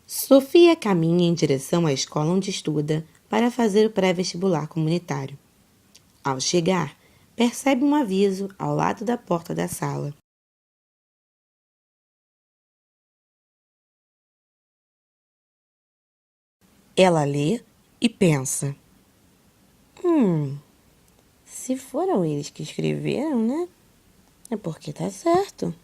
Sofia caminha em direção à escola onde estuda para fazer o pré-vestibular comunitário. Ao chegar, percebe um aviso ao lado da porta da sala. Ela lê e pensa: se foram eles que escreveram, né? É porque tá certo.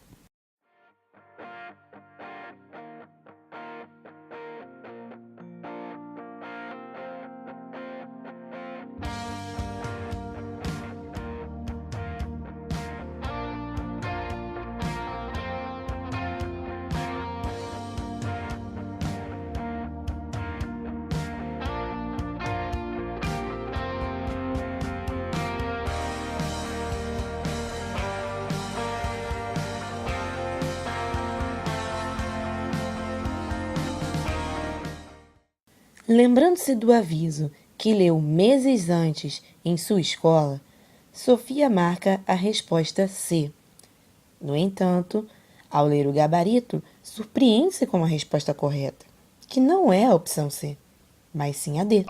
Lembrando-se do aviso que leu meses antes em sua escola, Sofia marca a resposta C. No entanto, ao ler o gabarito, surpreende-se com a resposta correta, que não é a opção C, mas sim a D.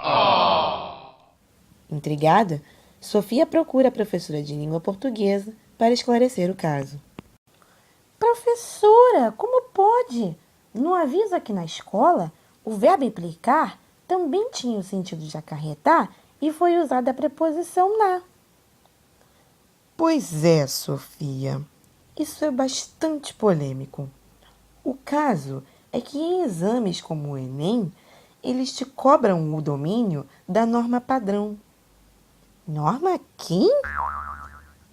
Intrigada, Sofia procura a professora de língua portuguesa para esclarecer o caso. Professora, como pode? No aviso aqui na escola, o verbo implicar também tinha o sentido de acarretar e foi usada a preposição na. Pois é, Sofia. Isso é bastante polêmico. O caso é que em exames como o Enem, eles te cobram o domínio da norma padrão. Norma quem?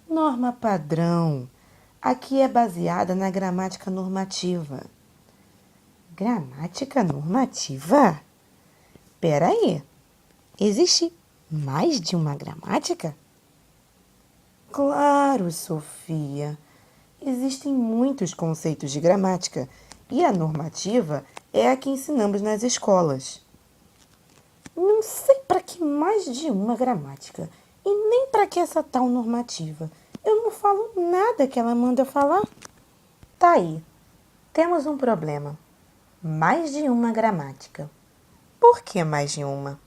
Norma padrão. Aqui é baseada na gramática normativa. Gramática normativa? Peraí, existe mais de uma gramática? Claro, Sofia. Existem muitos conceitos de gramática e a normativa é a que ensinamos nas escolas. Não sei para que mais de uma gramática e nem para que essa tal normativa. Eu não falo nada que ela manda falar. Tá aí. Temos um problema. Mais de uma gramática. Por que mais de uma?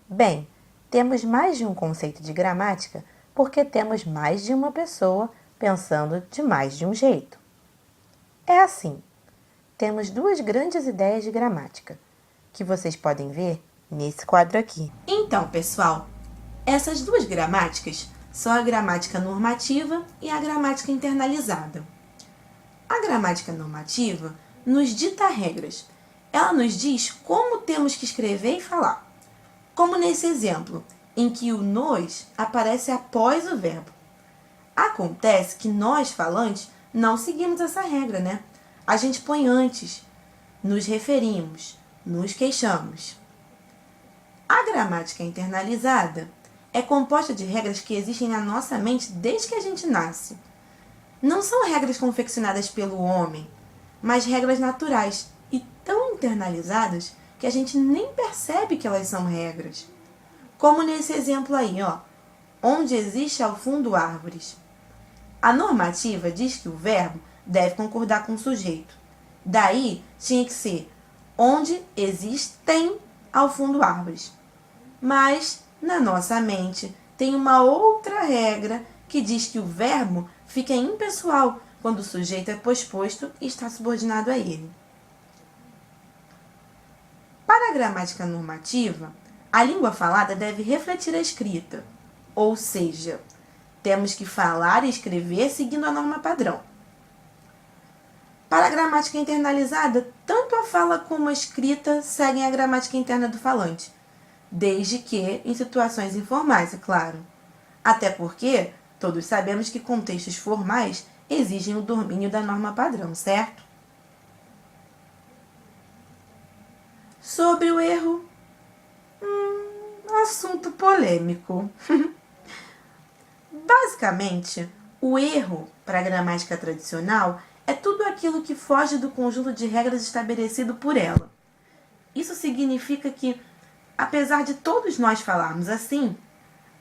Bem, temos mais de um conceito de gramática porque temos mais de uma pessoa pensando de mais de um jeito. É assim, temos duas grandes ideias de gramática, que vocês podem ver nesse quadro aqui. Então, pessoal, essas duas gramáticas são a gramática normativa e a gramática internalizada. A gramática normativa nos dita regras. Ela nos diz como temos que escrever e falar. Como nesse exemplo, em que o nos aparece após o verbo. Acontece que nós, falantes, não seguimos essa regra, né? A gente põe antes, nos referimos, nos queixamos. A gramática internalizada é composta de regras que existem na nossa mente desde que a gente nasce. Não são regras confeccionadas pelo homem, mas regras naturais e tão internalizadas que a gente nem percebe que elas são regras. Como nesse exemplo aí, ó, onde existe ao fundo árvores. A normativa diz que o verbo deve concordar com o sujeito. Daí tinha que ser onde existem ao fundo árvores. Mas na nossa mente tem uma outra regra que diz que o verbo fica impessoal quando o sujeito é posposto e está subordinado a ele. Para a gramática normativa, a língua falada deve refletir a escrita, ou seja, temos que falar e escrever seguindo a norma padrão. Para a gramática internalizada, tanto a fala como a escrita seguem a gramática interna do falante, desde que em situações informais, é claro. Até porque todos sabemos que contextos formais exigem o domínio da norma padrão, certo? Sobre o erro, assunto polêmico. Basicamente, o erro para a gramática tradicional é tudo aquilo que foge do conjunto de regras estabelecido por ela. Isso significa que, apesar de todos nós falarmos assim,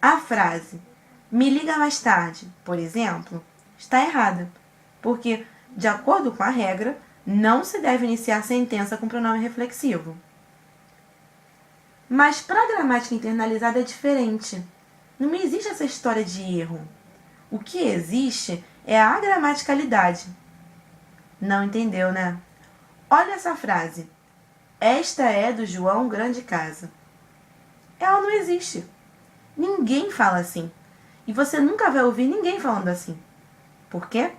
a frase "me liga mais tarde", por exemplo, está errada, porque, de acordo com a regra, Não se deve iniciar sentença com pronome reflexivo. Mas para a gramática internalizada é diferente. Não existe essa história de erro. O que existe é a agramaticalidade. Não entendeu, né? Olha essa frase. Esta é do João grande casa. Ela não existe. Ninguém fala assim. E você nunca vai ouvir ninguém falando assim. Por quê?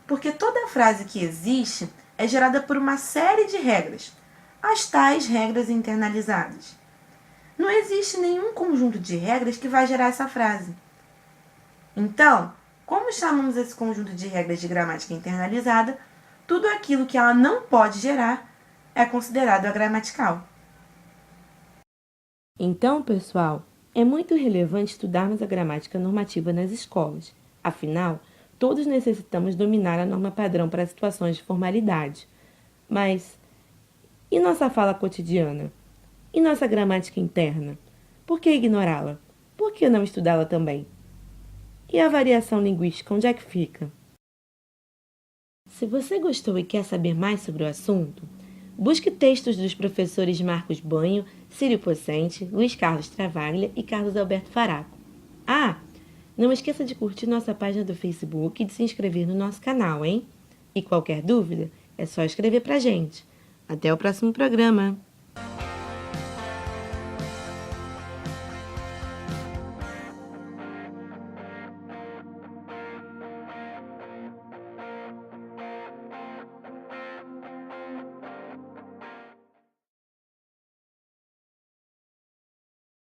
Porque toda frase que existe é gerada por uma série de regras, as tais regras internalizadas. Não existe nenhum conjunto de regras que vai gerar essa frase. Então, como chamamos esse conjunto de regras de gramática internalizada, tudo aquilo que ela não pode gerar é considerado agramatical. Então, pessoal, é muito relevante estudarmos a gramática normativa nas escolas. Afinal, todos necessitamos dominar a norma padrão para situações de formalidade. Mas e nossa fala cotidiana? E nossa gramática interna? Por que ignorá-la? Por que não estudá-la também? E a variação linguística, onde é que fica? Se você gostou e quer saber mais sobre o assunto, busque textos dos professores Marcos Banho, Círio Pocente, Luiz Carlos Travaglia e Carlos Alberto Faraco. Ah, não esqueça de curtir nossa página do Facebook e de se inscrever no nosso canal, hein? E qualquer dúvida, é só escrever pra gente. Até o próximo programa!